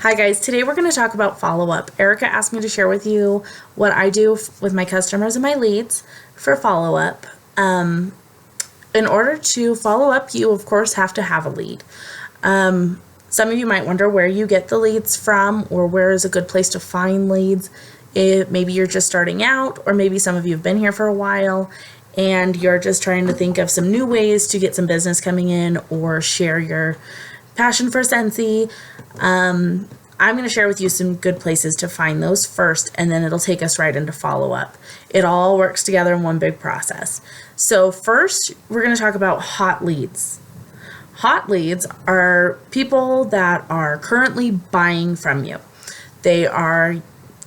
Hi guys, today we're going to talk about follow-up. Erica asked me to share with you what I do with my customers and my leads for follow-up. In order to follow up, you of course have to have a lead. Some of you might wonder where you get the leads from or where is a good place to find leads. Maybe you're just starting out, or maybe some of you have been here for a while and you're just trying to think of some new ways to get some business coming in or share your passion for Scentsy. I'm going to share with you some good places to find those first, and then it'll take us right into follow-up. It all works together in one big process. So first, we're going to talk about hot leads. Hot leads are people that are currently buying from you. They are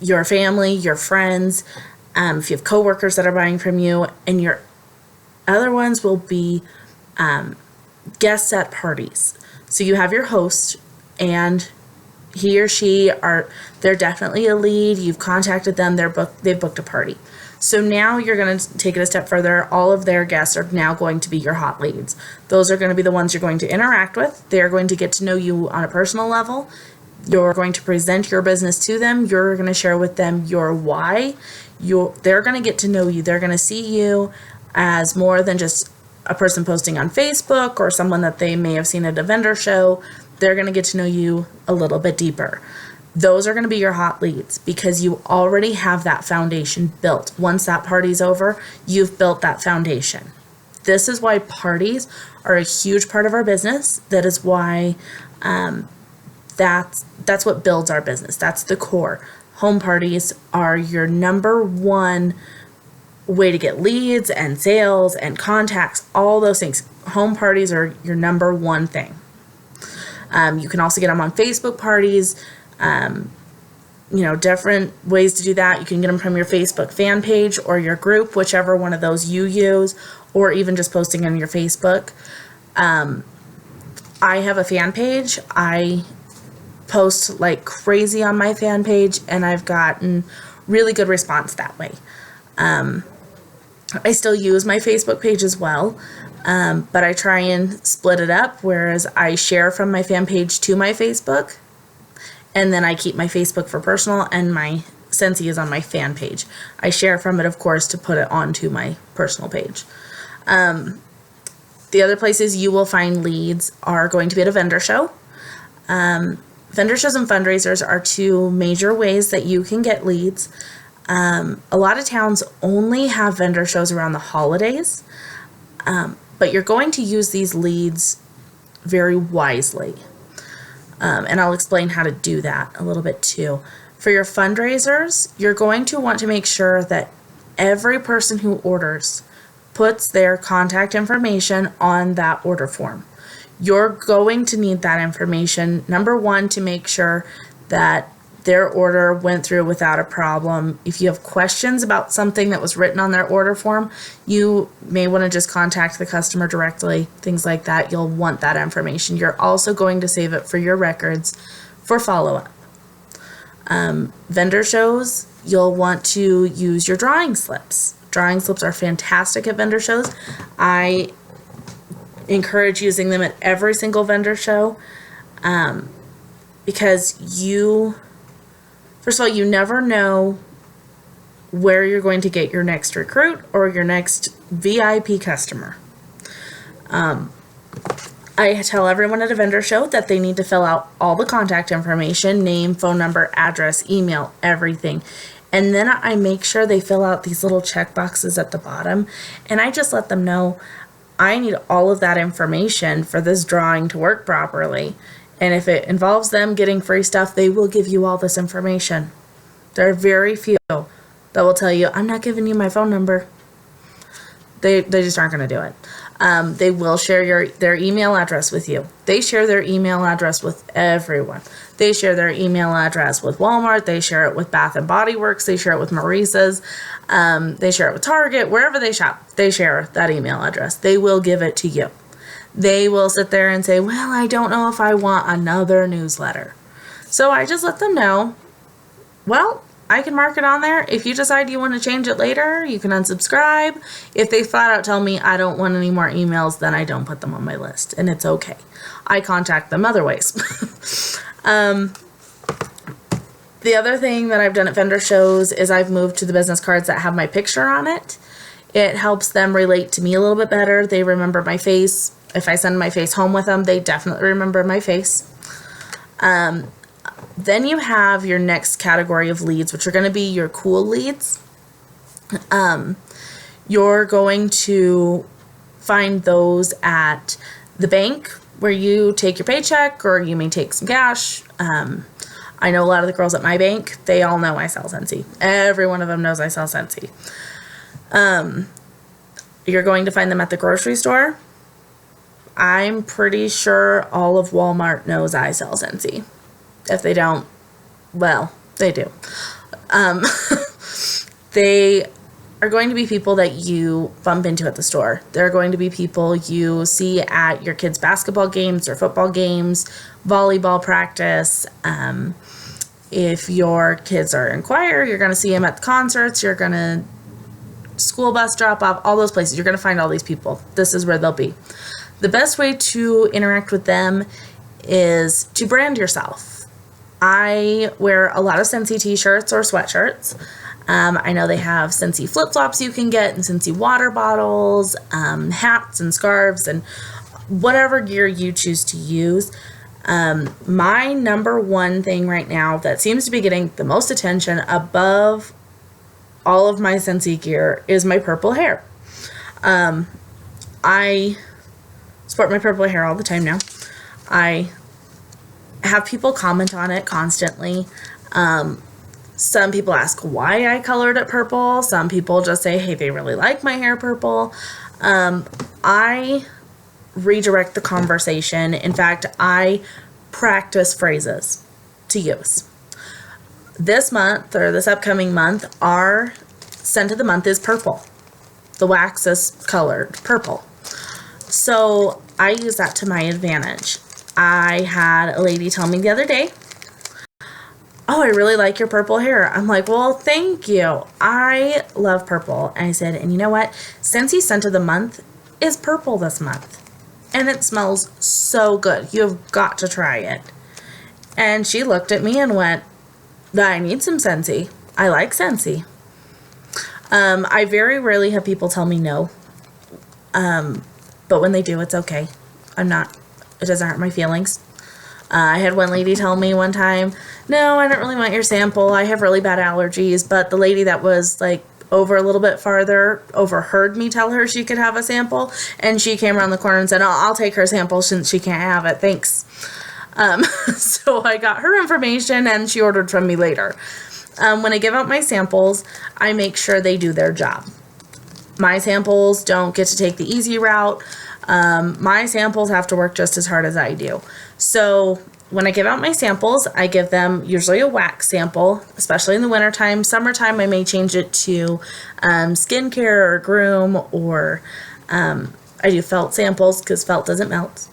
your family, your friends, if you have coworkers that are buying from you, and your other ones will be guests at parties. So you have your host, and he or she they're definitely a lead. You've contacted them. They've booked a party. So now you're going to take it a step further. All of their guests are now going to be your hot leads. Those are going to be the ones you're going to interact with. They're going to get to know you on a personal level. You're going to present your business to them. You're going to share with them your why. They're going to get to know you. They're going to see you as more than just a person posting on Facebook or someone that they may have seen at a vendor show. They're going to get to know you a little bit deeper. Those are going to be your hot leads because you already have that foundation built. Once that party's over, you've built that foundation. This is why parties are a huge part of our business. That is why that's what builds our business. That's the core. Home parties are your number one way to get leads and sales and contacts, all those things. Home parties are your number one thing. You can also get them on Facebook parties, different ways to do that. You can get them from your Facebook fan page or your group, whichever one of those you use, or even just posting on your Facebook. I have a fan page. I post like crazy on my fan page, and I've gotten really good response that way. I still use my Facebook page as well. But I try and split it up, whereas I share from my fan page to my Facebook, and then I keep my Facebook for personal, and my Scentsy is on my fan page. I share from it, of course, to put it onto my personal page. The other places you will find leads are going to be at a vendor show. Vendor shows and fundraisers are two major ways that you can get leads. A lot of towns only have vendor shows around the holidays. But you're going to use these leads very wisely. And I'll explain how to do that a little bit too. For your fundraisers, you're going to want to make sure that every person who orders puts their contact information on that order form. You're going to need that information, number one, to make sure that their order went through without a problem. If you have questions about something that was written on their order form, you may want to just contact the customer directly, things like that. You'll want that information. You're also going to save it for your records for follow-up. Vendor shows, you'll want to use your drawing slips. Drawing slips are fantastic at vendor shows. I encourage using them at every single vendor show because first of all, you never know where you're going to get your next recruit or your next VIP customer. I tell everyone at a vendor show that they need to fill out all the contact information, name, phone number, address, email, everything. And then I make sure they fill out these little check boxes at the bottom. And I just let them know I need all of that information for this drawing to work properly. And if it involves them getting free stuff, they will give you all this information. There are very few that will tell you, I'm not giving you my phone number. They just aren't going to do it. They will share their email address with you. They share their email address with everyone. They share their email address with Walmart. They share it with Bath and Body Works. They share it with Marisa's. They share it with Target. Wherever they shop, they share that email address. They will give it to you. They will sit there and say, well, I don't know if I want another newsletter. So I just let them know, well, I can mark it on there. If you decide you want to change it later, you can unsubscribe. If they flat out tell me I don't want any more emails, then I don't put them on my list, and it's okay. I contact them other ways. The other thing that I've done at vendor shows is I've moved to the business cards that have my picture on it. It helps them relate to me a little bit better. They remember my face. If I send my face home with them, they definitely remember my face. Then you have your next category of leads, which are going to be your cool leads. You're going to find those at the bank where you take your paycheck, or you may take some cash. I know a lot of the girls at my bank, they all know I sell Scentsy. Every one of them knows I sell Scentsy. You're going to find them at the grocery store. I'm pretty sure all of Walmart knows I sell Scentsy. If they don't, well, they do. They are going to be people that you bump into at the store. They're going to be people you see at your kids' basketball games or football games, volleyball practice. If your kids are in choir, you're going to see them at the concerts. You're going to school bus drop off, all those places. You're going to find all these people. This is where they'll be. The best way to interact with them is to brand yourself. I wear a lot of Scentsy t-shirts or sweatshirts. I know they have Scentsy flip-flops you can get, and Scentsy water bottles, hats and scarves, and whatever gear you choose to use. My number one thing right now that seems to be getting the most attention above all of my Scentsy gear is my purple hair. I sport my purple hair all the time now. I have people comment on it constantly. Some people ask why I colored it purple. Some people just say, hey, they really like my hair purple. I redirect the conversation. In fact, I practice phrases to use. This month, or this upcoming month, our scent of the month is purple. The wax is colored purple. So I use that to my advantage. I had a lady tell me the other day, oh, I really like your purple hair. I'm like, well, thank you. I love purple. And I said, and you know what? Scentsy scent of the month is purple this month. And it smells so good. You've got to try it. And she looked at me and went, I need some Scentsy. I like Scentsy. I very rarely have people tell me no. But when they do, it's okay. It doesn't hurt my feelings. I had one lady tell me one time, no, I don't really want your sample. I have really bad allergies. But the lady that was like over a little bit farther overheard me tell her she could have a sample. And she came around the corner and said, oh, I'll take her sample since she can't have it. Thanks. So I got her information and she ordered from me later. When I give out my samples, I make sure they do their job. My samples don't get to take the easy route. My samples have to work just as hard as I do. So when I give out my samples, I give them usually a wax sample, especially in the wintertime. Summertime, I may change it to skincare or groom, or I do felt samples because felt doesn't melt.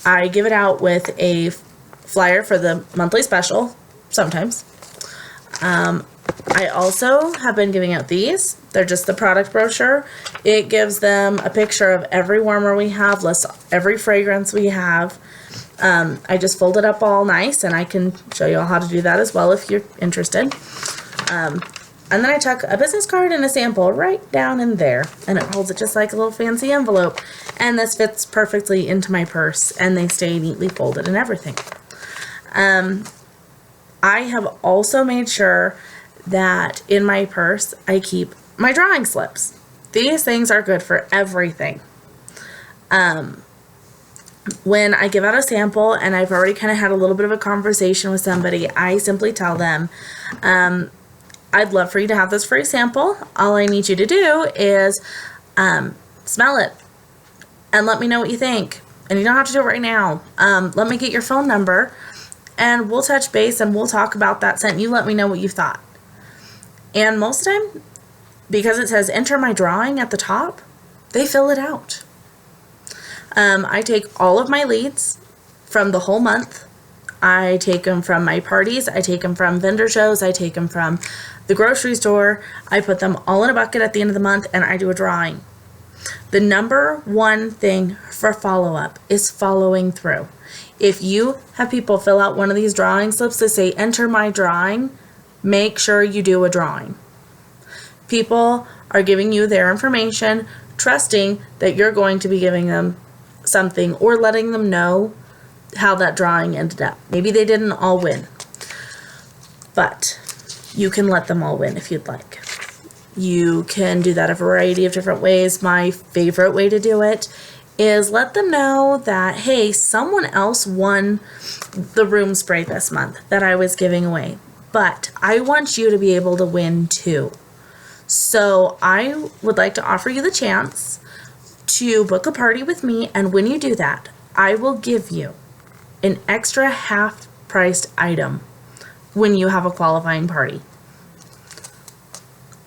I give it out with a flyer for the monthly special, sometimes. I also have been giving out these. They're just the product brochure. It gives them a picture of every warmer we have, lists every fragrance we have. I just fold it up all nice, and I can show you all how to do that as well if you're interested. And then I tuck a business card and a sample right down in there, and it holds it just like a little fancy envelope. And this fits perfectly into my purse, and they stay neatly folded and everything. I have also made sure that in my purse I keep my drawing slips. These things are good for everything. When I give out a sample and I've already kind of had a little bit of a conversation with somebody, I simply tell them, I'd love for you to have this free sample. All I need you to do is smell it and let me know what you think. And you don't have to do it right now. Let me get your phone number and we'll touch base and we'll talk about that scent. You let me know what you thought. And most of the time, because it says enter my drawing at the top, they fill it out. I take all of my leads from the whole month. I take them from my parties. I take them from vendor shows. I take them from the grocery store. I put them all in a bucket at the end of the month and I do a drawing. The number one thing for follow-up is following through. If you have people fill out one of these drawing slips that say, enter my drawing, make sure you do a drawing. People are giving you their information, trusting that you're going to be giving them something or letting them know how that drawing ended up. Maybe they didn't all win, but you can let them all win if you'd like. You can do that a variety of different ways. My favorite way to do it is let them know that, hey, someone else won the room spray this month that I was giving away, but I want you to be able to win too. So I would like to offer you the chance to book a party with me, and when you do that, I will give you an extra half-priced item when you have a qualifying party.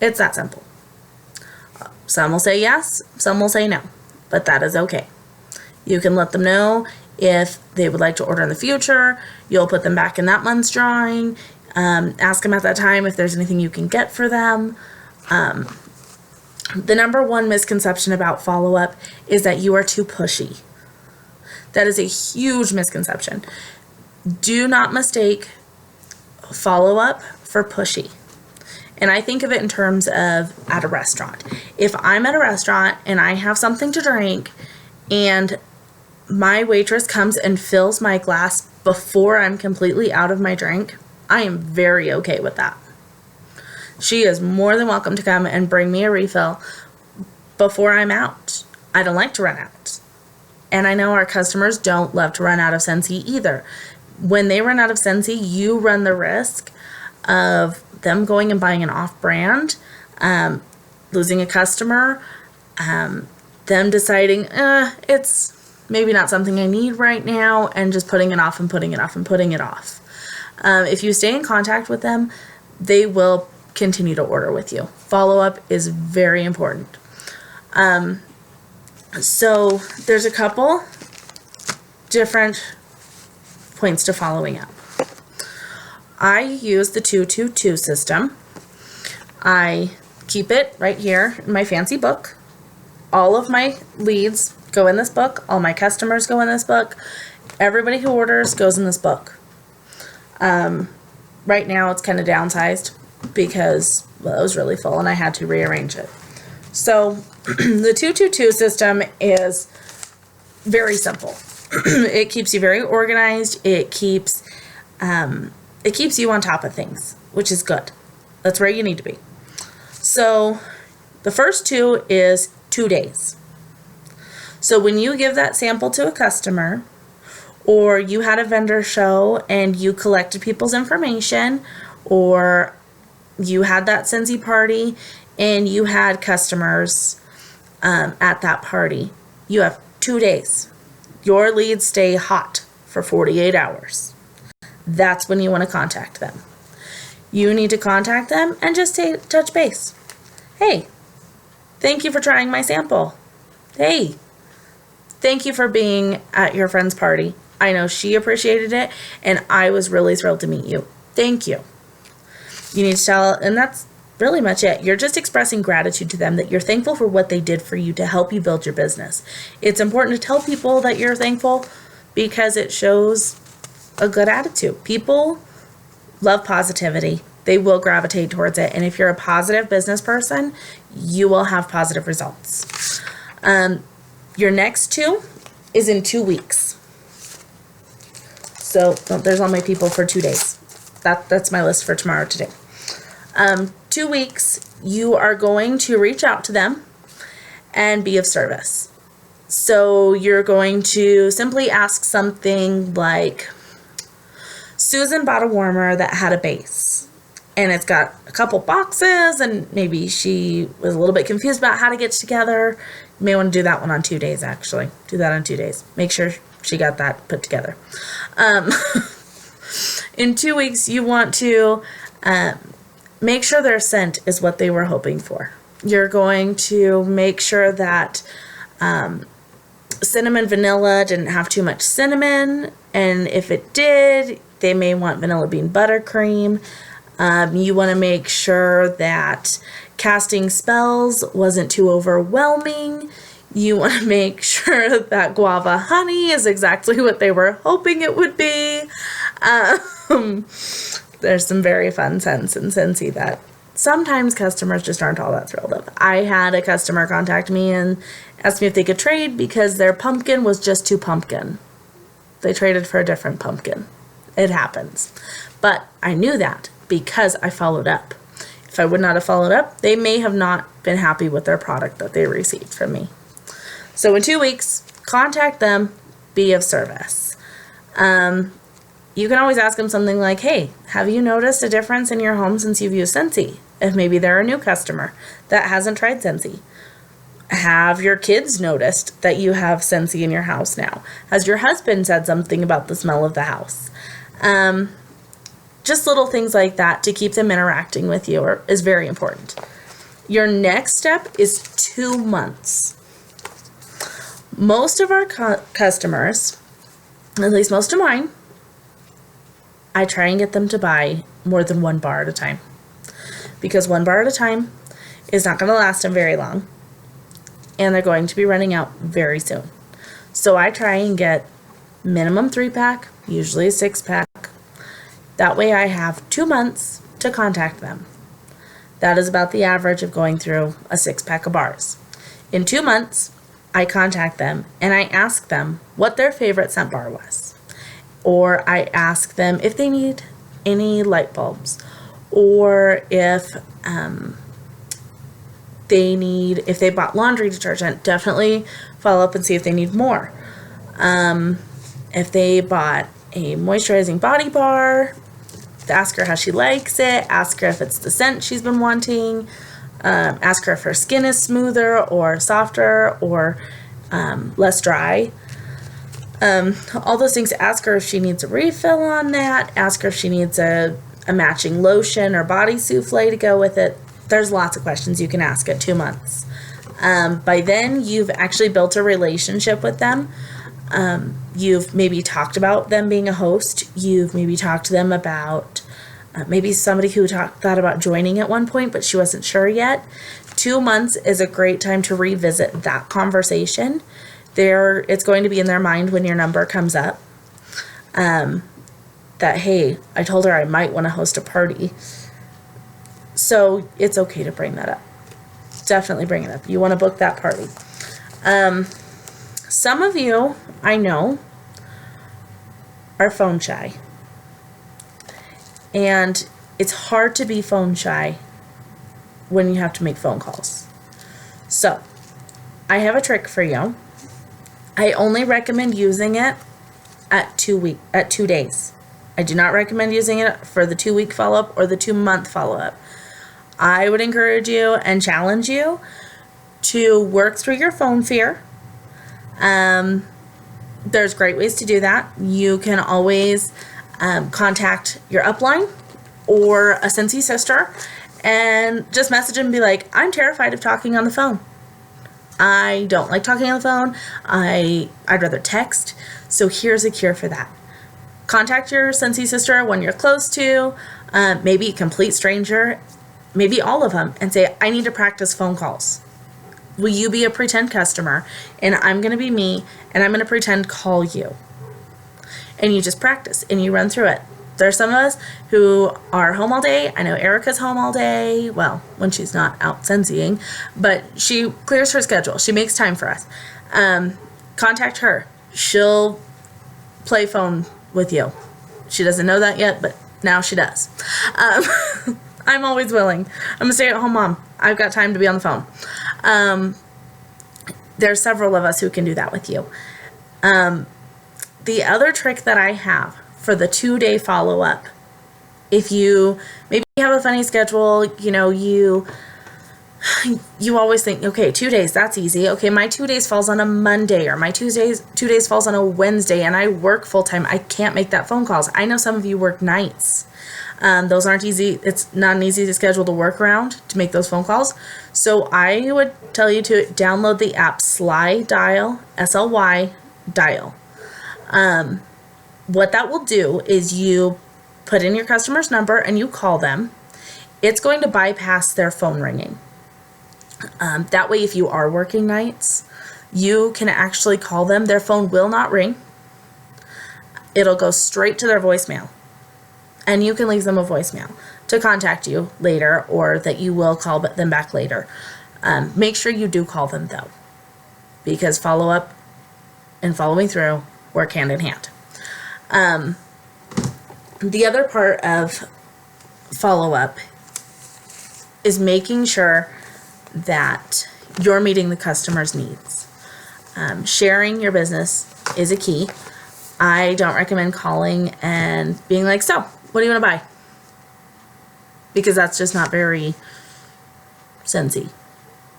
It's that simple. Some will say yes, some will say no, but that is okay. You can let them know if they would like to order in the future. You'll put them back in that month's drawing. Ask them at that time if there's anything you can get for them. The number one misconception about follow-up is that you are too pushy. That is a huge misconception. Do not mistake follow-up for pushy. And I think of it in terms of at a restaurant. If I'm at a restaurant and I have something to drink and my waitress comes and fills my glass before I'm completely out of my drink, I am very okay with that. She is more than welcome to come and bring me a refill before I'm out. I don't like to run out. And I know our customers don't love to run out of Scentsy either. When they run out of Scentsy, you run the risk of them going and buying an off-brand, losing a customer, them deciding, it's maybe not something I need right now, and just putting it off and putting it off and putting it off. If you stay in contact with them, they will continue to order with you. Follow-up is very important. So there's a couple different points to following up. I use the 222 system. I keep it right here in my fancy book. All of my leads go in this book. All my customers go in this book. Everybody who orders goes in this book. Right now it's kind of downsized because, well, it was really full and I had to rearrange it. So the 222 system is very simple. It keeps you very organized. It keeps you on top of things, which is good. That's where you need to be. So the first two is 2 days. So when you give that sample to a customer, or you had a vendor show and you collected people's information, or you had that Scentsy party and you had customers at that party, you have 2 days. Your leads stay hot for 48 hours. That's when you want to contact them. You need to contact them and just touch base. Hey, thank you for trying my sample. Hey, thank you for being at your friend's party. I know she appreciated it, and I was really thrilled to meet you. Thank you. You need to tell, and that's really much it. You're just expressing gratitude to them, that you're thankful for what they did for you to help you build your business. It's important to tell people that you're thankful because it shows a good attitude. People love positivity. They will gravitate towards it. And if you're a positive business person, you will have positive results. Your next two is in 2 weeks. So there's all my people for 2 days. That's my list for tomorrow today. 2 weeks, you are going to reach out to them and be of service. So you're going to simply ask something like, Susan bought a warmer that had a base, and it's got a couple boxes, and maybe she was a little bit confused about how to get together. You may want to do that one on 2 days, actually. Do that on 2 days. Make sure she got that put together. In 2 weeks, you want to make sure their scent is what they were hoping for. You're going to make sure that cinnamon vanilla didn't have too much cinnamon, and if it did, they may want vanilla bean buttercream. You want to make sure that casting spells wasn't too overwhelming. You want to make sure that guava honey is exactly what they were hoping it would be. There's some very fun scents in Scentsy that sometimes customers just aren't all that thrilled with. I had a customer contact me and asked me if they could trade because their pumpkin was just too pumpkin. They traded for a different pumpkin. It happens. But I knew that because I followed up. If I would not have followed up, they may have not been happy with their product that they received from me. So in 2 weeks, contact them, be of service. You can always ask them something like, hey, have you noticed a difference in your home since you've used Scentsy? If maybe they're a new customer that hasn't tried Scentsy. Have your kids noticed that you have Scentsy in your house now? Has your husband said something about the smell of the house? Just little things like that to keep them interacting with you is very important. Your next step is 2 months. Most of our customers, at least most of mine, I try and get them to buy more than 1 bar at a time. Because 1 bar at a time is not going to last them very long. And they're going to be running out very soon. So I try and get minimum 3-pack, usually a 6-pack. That way I have 2 months to contact them. That is about the average of going through a 6-pack of bars. In 2 months, I contact them and I ask them what their favorite scent bar was. Or I ask them if they need any light bulbs, or if they bought laundry detergent, definitely follow up and see if they need more. If they bought a moisturizing body bar, ask her how she likes it, ask her if it's the scent she's been wanting, ask her if her skin is smoother or softer or less dry. All those things. Ask her if she needs a refill on that, ask her if she needs a matching lotion or body souffle to go with it. There's lots of questions you can ask at 2 months. By then, you've actually built a relationship with them. You've maybe talked about them being a host. You've maybe talked to them about maybe somebody who thought about joining at one point, but she wasn't sure yet. 2 months is a great time to revisit that conversation. It's going to be in their mind when your number comes up. That, hey, I told her I might want to host a party. So it's okay to bring that up. Definitely bring it up. You want to book that party. Some of you, I know, are phone shy. And it's hard to be phone shy when you have to make phone calls. So I have a trick for you. I only recommend using it at 2 days. I do not recommend using it for the 2-week follow-up or the 2-month follow-up. I would encourage you and challenge you to work through your phone fear. There's great ways to do that. You can always contact your upline or a Scentsy sister and just message them and be like, I'm terrified of talking on the phone. I don't like talking on the phone. I'd rather text. So here's a cure for that. Contact your Scentsy sister, one you're close to, maybe a complete stranger, maybe all of them, and say, I need to practice phone calls. Will you be a pretend customer? And I'm going to be me, and I'm going to pretend call you. And you just practice, and you run through it. There's some of us who are home all day. I know Erica's home all day. Well, when she's not out Scentsying, but she clears her schedule. She makes time for us. Contact her. She'll play phone with you. She doesn't know that yet, but now she does. I'm always willing. I'm a stay-at-home mom. I've got time to be on the phone. There's several of us who can do that with you. The other trick that I have for the 2-day follow-up, if you maybe have a funny schedule, you always think, okay, 2 days, that's easy. Okay, my 2 days falls on a Monday, or my 2 days falls on a Wednesday, and I work full-time. I can't make that phone calls. I know some of you work nights. Those aren't easy. It's not an easy schedule to work around to make those phone calls. So I would tell you to download the app Sly Dial, SLY Dial. What that will do is you put in your customer's number and you call them. It's going to bypass their phone ringing. That way, if you are working nights, You can actually call them. Their phone will not ring. It'll go straight to their voicemail. And you can leave them a voicemail to contact you later, or that you will call them back later. Make sure you do call them, though, because follow-up and following through work hand in hand. The other part of follow-up is making sure that you're meeting the customer's needs. Sharing your business is a key. I don't recommend calling and being like, so, what do you want to buy? Because that's just not very sensy.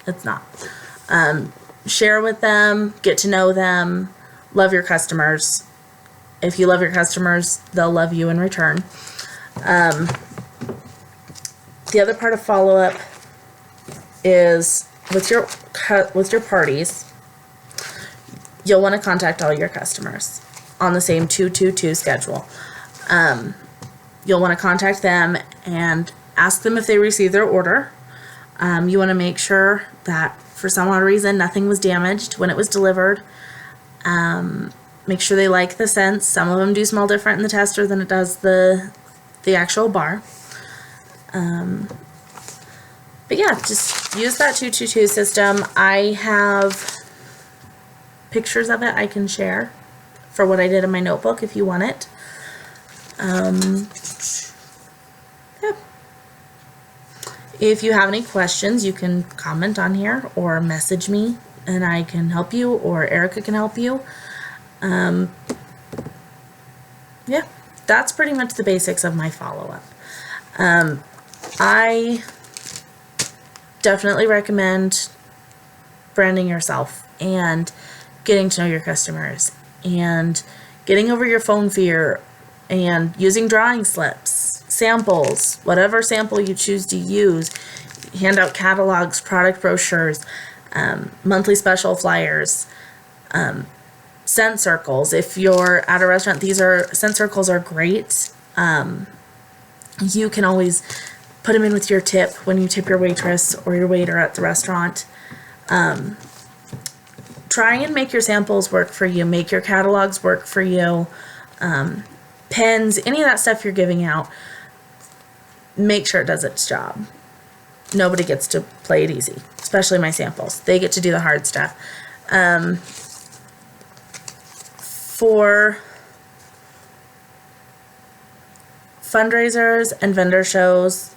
It's not. Share with them, get to know them, love your customers. If you love your customers, they'll love you in return. The other part of follow-up is with your parties, you'll want to contact all your customers on the same 2-2-2 schedule. You'll want to contact them and ask them if they received their order. You want to make sure that for some odd reason nothing was damaged when it was delivered. Make sure they like the scents. Some of them do smell different in the tester than it does the actual bar. But yeah, just use that 2-2-2 system. I have pictures of it I can share for what I did in my notebook if you want it. Yeah. If you have any questions, you can comment on here or message me and I can help you, or Erica can help you. Yeah, that's pretty much the basics of my follow-up. I definitely recommend branding yourself and getting to know your customers and getting over your phone fear and using drawing slips, samples, whatever sample you choose to use. Hand out catalogs, product brochures, monthly special flyers, scent circles. If you're at a restaurant, scent circles are great. You can always put them in with your tip when you tip your waitress or your waiter at the restaurant. Try and make your samples work for you. Make your catalogs work for you. Pens, any of that stuff you're giving out, make sure it does its job. Nobody gets to play it easy, especially my samples. They get to do the hard stuff. For fundraisers and vendor shows,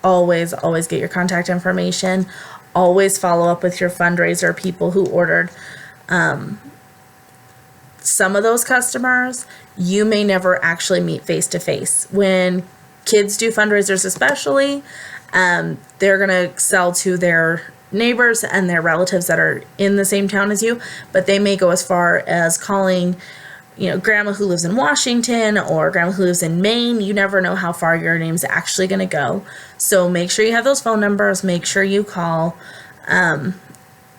always get your contact information. Always follow up with your fundraiser people who ordered. Some of those customers you may never actually meet face to face. When kids do fundraisers especially, they're going to sell to their neighbors and their relatives that are in the same town as you, but they may go as far as calling, grandma who lives in Washington or grandma who lives in Maine. You never know how far your name's actually going to go. So make sure you have those phone numbers. Make sure you call.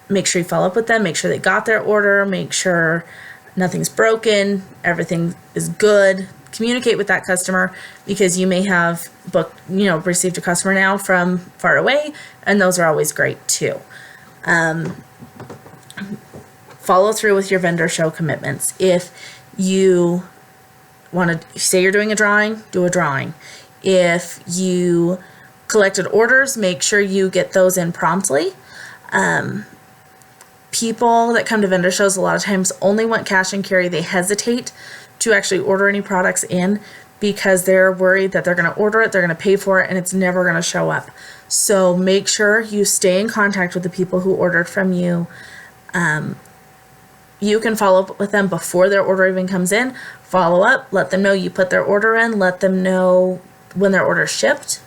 Make sure you follow up with them. Make sure they got their order. Make sure nothing's broken. Everything is good. Communicate with that customer, because you may have received a customer now from far away, and those are always great too. Follow through with your vendor show commitments. If you want to say you're doing a drawing, do a drawing. If you collected orders, make sure you get those in promptly. People that come to vendor shows a lot of times only want cash and carry. They hesitate to actually order any products in because they're worried that they're going to order it, they're going to pay for it, and it's never going to show up. So make sure you stay in contact with the people who ordered from you. You can follow up with them before their order even comes in. Follow up, let them know you put their order in, let them know when their order shipped.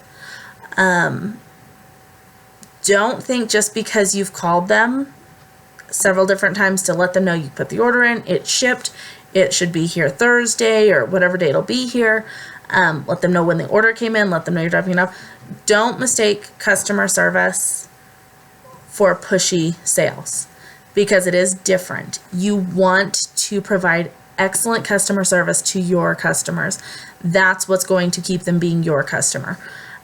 Don't think just because you've called them several different times to let them know you put the order in, it shipped, it should be here Thursday or whatever day it'll be here. Let them know when the order came in, let them know you're dropping it off. Don't mistake customer service for pushy sales, because it is different. You want to provide excellent customer service to your customers. That's what's going to keep them being your customer.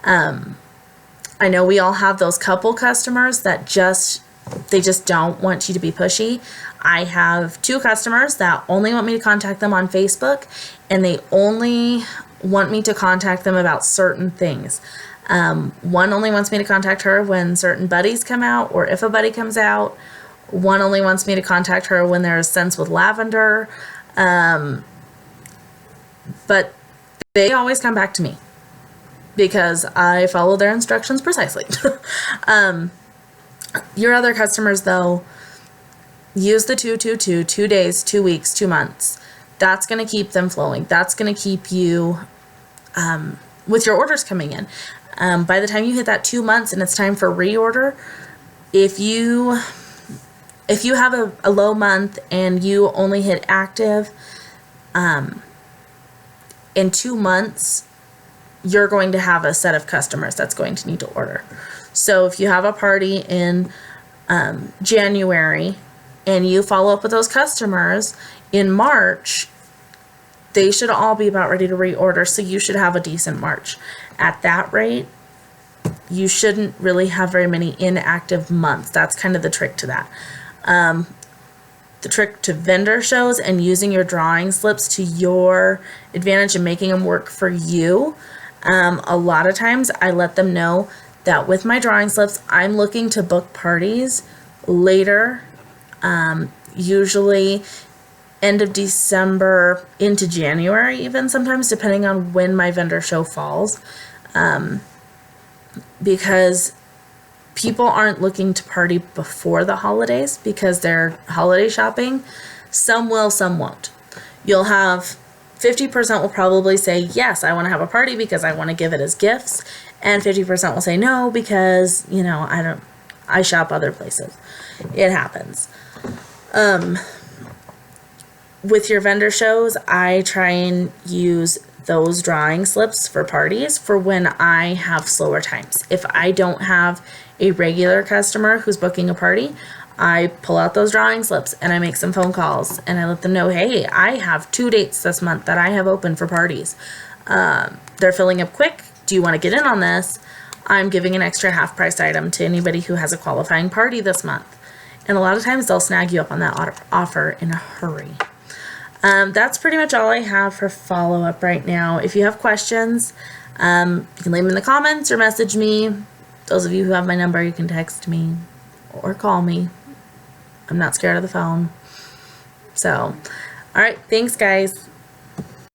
I know we all have those couple customers that just they just don't want you to be pushy. I have 2 customers that only want me to contact them on Facebook, and they only want me to contact them about certain things. One only wants me to contact her when certain buddies come out, or if a buddy comes out. One only wants me to contact her when there's scents with lavender. But they always come back to me because I follow their instructions precisely. Your other customers, though, use the 222, 2 days, 2 weeks, 2 months. That's going to keep them flowing. That's going to keep you with your orders coming in. By the time you hit that 2 months and it's time for reorder, if you have a low month and you only hit active in 2 months, you're going to have a set of customers that's going to need to order. So if you have a party in January and you follow up with those customers in March, they should all be about ready to reorder. So you should have a decent March. At that rate, you shouldn't really have very many inactive months. That's kind of the trick to that. The trick to vendor shows and using your drawing slips to your advantage and making them work for you. A lot of times I let them know that with my drawing slips, I'm looking to book parties later, usually end of December into January, even sometimes, depending on when my vendor show falls, because people aren't looking to party before the holidays because they're holiday shopping. Some will, some won't. You'll have 50% will probably say, yes, I want to have a party because I want to give it as gifts. And 50% will say no because, I shop other places. It happens. With your vendor shows, I try and use those drawing slips for parties for when I have slower times. If I don't have a regular customer who's booking a party, I pull out those drawing slips and I make some phone calls and I let them know, hey, I have 2 dates this month that I have open for parties. They're filling up quick. Do you want to get in on this? I'm giving an extra half price item to anybody who has a qualifying party this month. And a lot of times they'll snag you up on that offer in a hurry. That's pretty much all I have for follow-up right now. If you have questions, you can leave them in the comments or message me. Those of you who have my number, you can text me or call me. I'm not scared of the phone. So, all right. Thanks, guys.